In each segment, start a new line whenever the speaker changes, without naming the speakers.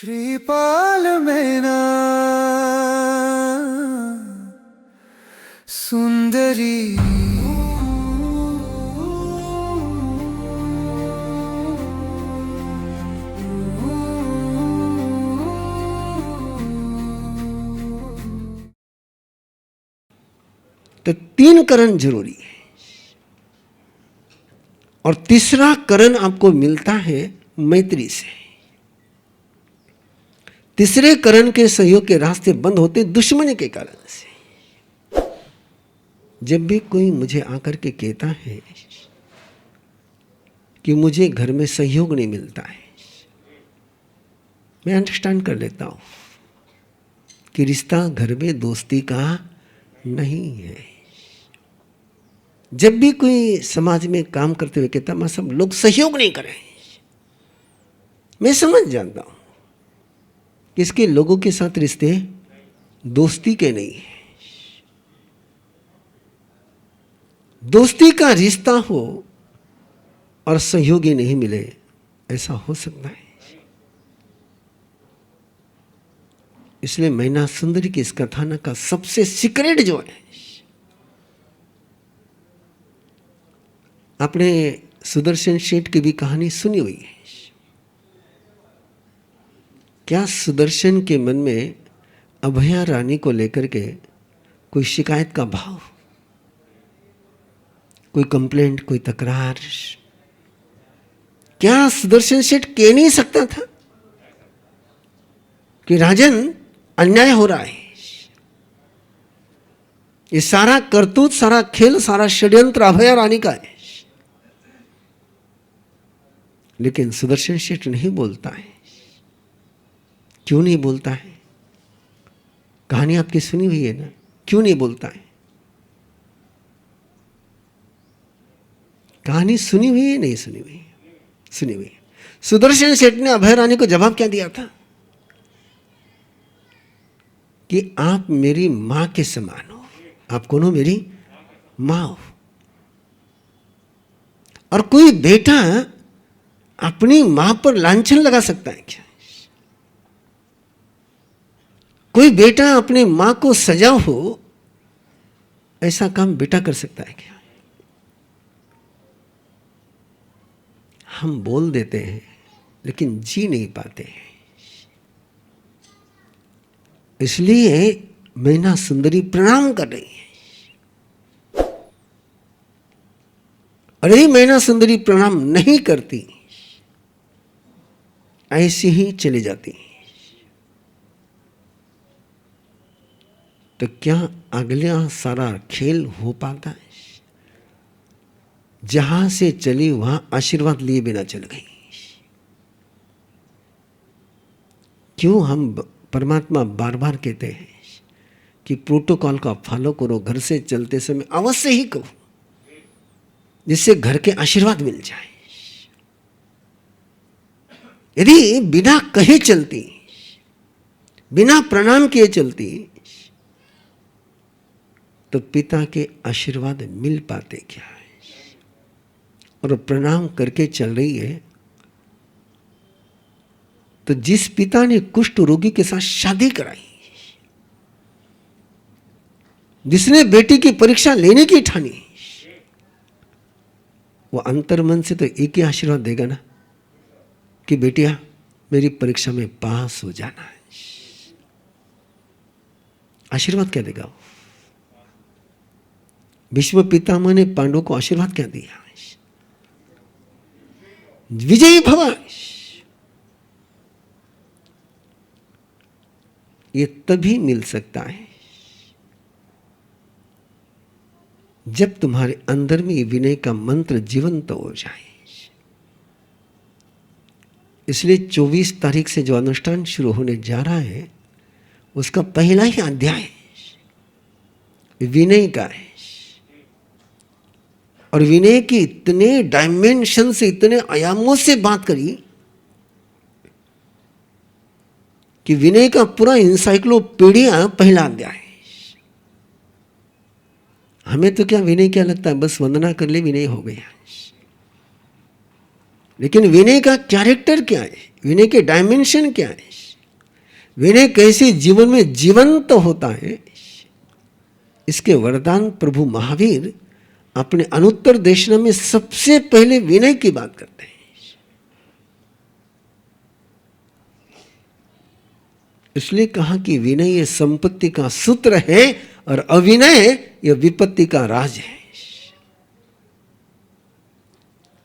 श्रीपाल मैना सुंदरी
तो 3 करण जरूरी है और तीसरा करण आपको मिलता है मैत्री से। तीसरे करण के सहयोग के रास्ते बंद होते दुश्मनी के कारण से। जब भी कोई मुझे आकर के कहता है कि मुझे घर में सहयोग नहीं मिलता है, मैं अंडरस्टैंड कर लेता हूं कि रिश्ता घर में दोस्ती का नहीं है। जब भी कोई समाज में काम करते हुए कहता मैं सब लोग सहयोग नहीं करें, मैं समझ जानता हूं कि इसके लोगों के साथ रिश्ते दोस्ती के नहीं है। दोस्ती का रिश्ता हो और सहयोगी नहीं मिले, ऐसा हो सकता है? इसलिए मैना सुंदरी की इस कथानक का सबसे सीक्रेट जो है, आपने सुदर्शन सेठ की भी कहानी सुनी हुई है। क्या सुदर्शन के मन में अभया रानी को लेकर के कोई शिकायत का भाव, कोई कंप्लेंट, कोई तकरार? क्या सुदर्शन सेठ कह नहीं सकता था कि राजन अन्याय हो रहा है, ये सारा करतूत, सारा खेल, सारा षड्यंत्र अभया रानी का है? लेकिन सुदर्शन सेठ नहीं बोलता है। क्यों नहीं बोलता है? कहानी आपकी सुनी हुई है ना, क्यों नहीं बोलता है? कहानी सुनी हुई है, नहीं सुनी हुई? सुनी हुई है। सुदर्शन सेठ ने अभय रानी को जवाब क्या दिया था कि आप मेरी मां के समान हो, आप कौन हो? मेरी मां हो। और कोई बेटा अपनी मां पर लांछन लगा सकता है क्या? कोई बेटा अपनी मां को सजा हो, ऐसा काम बेटा कर सकता है क्या? हम बोल देते हैं लेकिन जी नहीं पाते हैं। इसलिए मैना सुंदरी प्रणाम कर रही है। अरे मैना सुंदरी प्रणाम नहीं करती, ऐसी ही चली जाती, तो क्या अगला सारा खेल हो पाता है? जहां से चली वहां आशीर्वाद लिए बिना चल गई। क्यों हम परमात्मा बार बार कहते हैं कि प्रोटोकॉल का फॉलो करो, घर से चलते समय अवश्य ही कहो, जिससे घर के आशीर्वाद मिल जाए। यदि बिना कहे चलती, बिना प्रणाम किए चलती, तो पिता के आशीर्वाद मिल पाते क्या है? और प्रणाम करके चल रही है, तो जिस पिता ने कुष्ठ रोगी के साथ शादी कराई, जिसने बेटी की परीक्षा लेने की ठानी, वो अंतर्मन से तो एक ही आशीर्वाद देगा ना कि बेटिया मेरी परीक्षा में पास हो जाना है। आशीर्वाद क्या देगा वो? भीष्म पितामह ने पांडवों को आशीर्वाद क्या दिया? विजयी भव। ये तभी मिल सकता है जब तुम्हारे अंदर में विनय का मंत्र जीवंत हो जाए। इसलिए 24 तारीख से जो अनुष्ठान शुरू होने जा रहा है, उसका पहला ही अध्याय विनय का है। और विनय की इतने डायमेंशन से, इतने आयामों से बात करी कि विनय का पूरा इंसाइक्लोपीडिया पहला अध्याय। हमें तो क्या विनय क्या लगता है, बस वंदना कर ले विनय हो गया। लेकिन विनय का कैरेक्टर क्या है, विनय के डायमेंशन क्या है, विनय कैसे जीवन में जीवंत होता है, इसके वरदान प्रभु महावीर अपने अनुत्तर देशना में सबसे पहले विनय की बात करते हैं। इसलिए कहा कि विनय ये संपत्ति का सूत्र है और अविनय यह विपत्ति का राज है।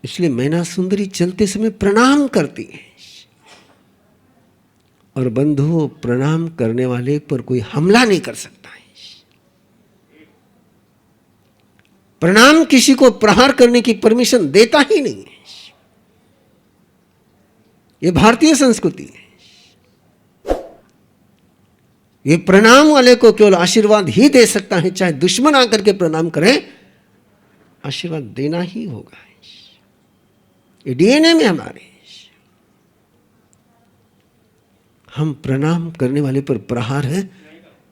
इसलिए मैना सुंदरी चलते समय प्रणाम करती है, और बंधुओं प्रणाम करने वाले पर कोई हमला नहीं कर सकता है। प्रणाम किसी को प्रहार करने की परमिशन देता ही नहीं है। यह भारतीय संस्कृति है। ये प्रणाम वाले को केवल आशीर्वाद ही दे सकता है, चाहे दुश्मन आकर के प्रणाम करे, आशीर्वाद देना ही होगा। ये डीएनए में हमारे। हम प्रणाम करने वाले पर प्रहार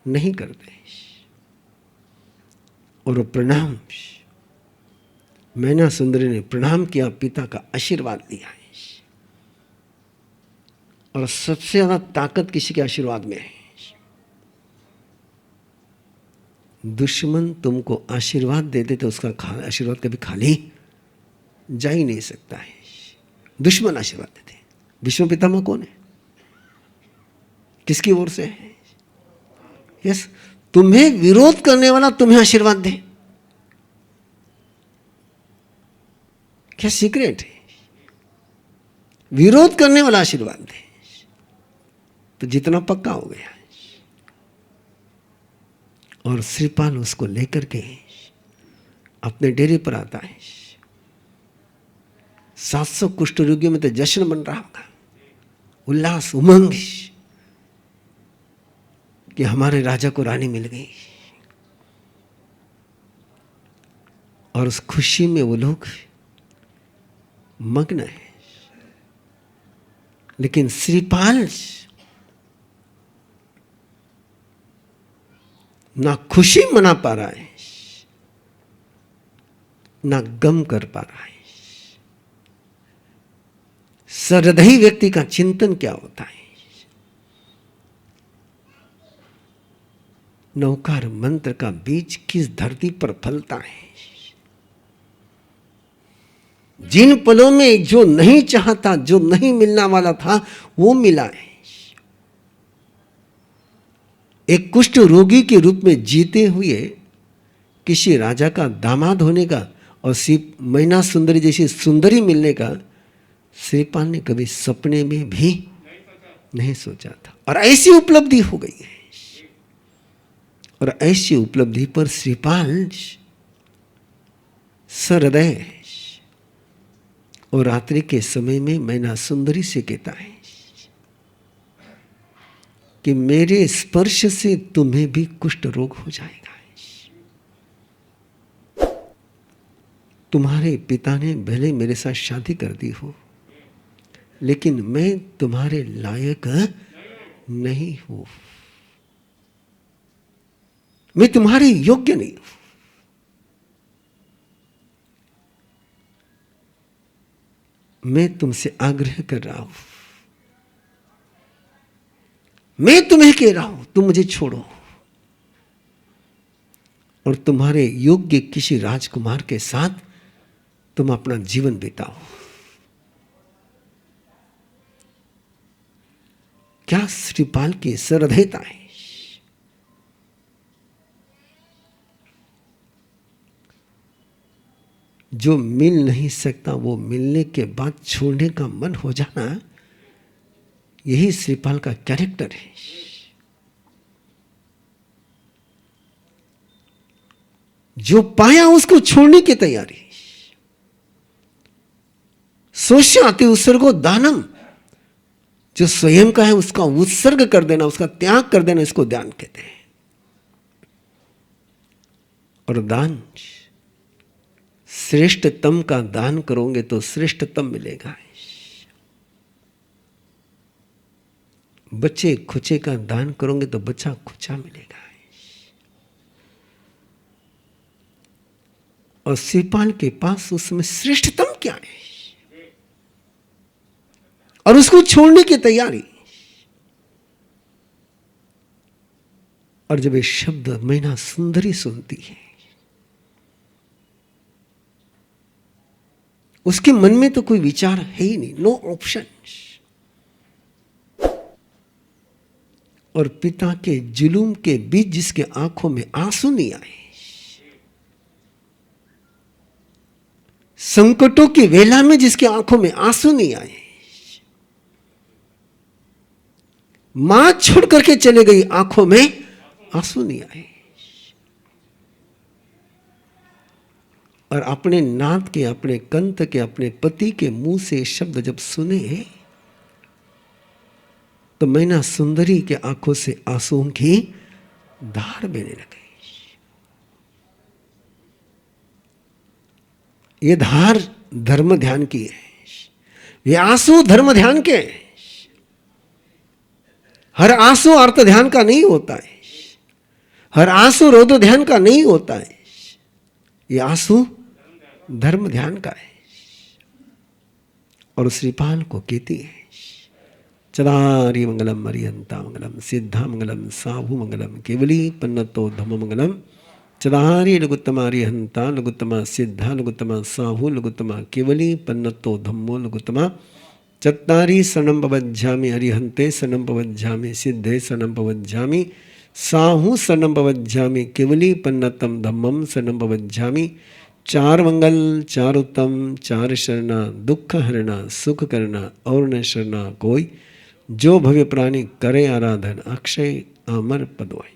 नहीं करते, और प्रणाम मैना सुंदरी ने प्रणाम किया, पिता का आशीर्वाद लिया है। और सबसे ज्यादा ताकत किसी के आशीर्वाद में है। दुश्मन तुमको आशीर्वाद दे दे तो उसका आशीर्वाद कभी खाली जा ही नहीं सकता है। दुश्मन आशीर्वाद देते। विश्व पितामह कौन है? किसकी ओर से है? यस, तुम्हें विरोध करने वाला तुम्हें आशीर्वाद दे, क्या सीक्रेट है? विरोध करने वाला आशीर्वाद दे तो जितना पक्का हो गया। और श्रीपाल उसको लेकर के अपने डेरे पर आता है। 700 कुष्ठ रोगियों में तो जश्न बन रहा होगा, उल्लास उमंग कि हमारे राजा को रानी मिल गई। और उस खुशी में वो लोग मग्न है। लेकिन श्रीपाल ना खुशी मना पा रहा है, ना गम कर पा रहा है। सहृदयी व्यक्ति का चिंतन क्या होता है? नौकार मंत्र का बीज किस धरती पर फलता है? जिन पलों में जो नहीं चाहता, जो नहीं मिलना वाला था, वो मिला है। एक कुष्ठ रोगी के रूप में जीते हुए किसी राजा का दामाद होने का और मैना सुंदरी जैसी सुंदरी मिलने का श्रीपाल ने कभी सपने में भी नहीं सोचा था। और ऐसी उपलब्धि हो गई है। और ऐसी उपलब्धि पर श्रीपाल सहृदय और रात्रि के समय में मैना सुंदरी से कहता है कि मेरे स्पर्श से तुम्हें भी कुष्ठ रोग हो जाएगा। तुम्हारे पिता ने भले मेरे साथ शादी कर दी हो, लेकिन मैं तुम्हारे लायक नहीं हूं, मैं तुम्हारे योग्य नहीं हूं। मैं तुमसे आग्रह कर रहा हूं, मैं तुम्हें कह रहा हूं, तुम मुझे छोड़ो और तुम्हारे योग्य किसी राजकुमार के साथ तुम अपना जीवन बिताओ। क्या श्रीपाल की सहृदयता है। जो मिल नहीं सकता वो मिलने के बाद छोड़ने का मन हो जाना, यही श्रीपाल का कैरेक्टर है। जो पाया उसको छोड़ने की तैयारी। सोष्याति उत्सर्गो दानम, जो स्वयं का है उसका उत्सर्ग कर देना, उसका त्याग कर देना, इसको दान कहते हैं। और दान, श्रेष्ठतम का दान करोगे तो श्रेष्ठतम मिलेगा। बच्चे खुचे का दान करोगे तो बच्चा खुचा मिलेगा। और श्रीपाल के पास उसमें श्रेष्ठतम क्या है और उसको छोड़ने की तैयारी। और जब ये शब्द मैना सुंदरी सुनती है, उसके मन में तो कोई विचार है ही नहीं, नो ऑप्शन। और पिता के जुलूम के बीच जिसके आंखों में आंसू नहीं आए, संकटों की वेला में जिसके आंखों में आंसू नहीं आए, मां छोड़ करके चले गई, आंखों में आंसू नहीं आए, और अपने नाथ के, अपने कंत के, अपने पति के मुंह से शब्द जब सुने तो मैना सुंदरी के आंखों से आंसुओं की धार बहने लगी। ये धार धर्म ध्यान की है, ये आंसू धर्म ध्यान के। हर आंसू अर्थ ध्यान का नहीं होता है, हर आंसू रोदो ध्यान का नहीं होता है, ये आंसू धर्म ध्यान का है। और श्रीपाल को कहती है, चदारी मंगलम मरियंता मंगलम सिद्धा मंगलम साहू मंगलम केवली पन्नतो धम मंगलम चदारी लघुत्तमा रिहंता लघुत्तमा सिद्धा लघुत्तमा साहू लघुत्तमा केवली पन्नतो धम्मो लघुत्तमा चत्तारी शरणं प्रवज्झामि हरिहंते शरणं प्रवज्झामि सिद्धे शरणं प्रवज्झामि साहू शरणं प्रवज्झामि केवली पन्नतम धम्मम शरणं प्रवज्झामि। चार मंगल, चार उत्तम, चार शरणा, दुख हरना, सुख करना, और न शरणा कोई, जो भव्य प्राणी करे आराधन, अक्षय अमर पदोय।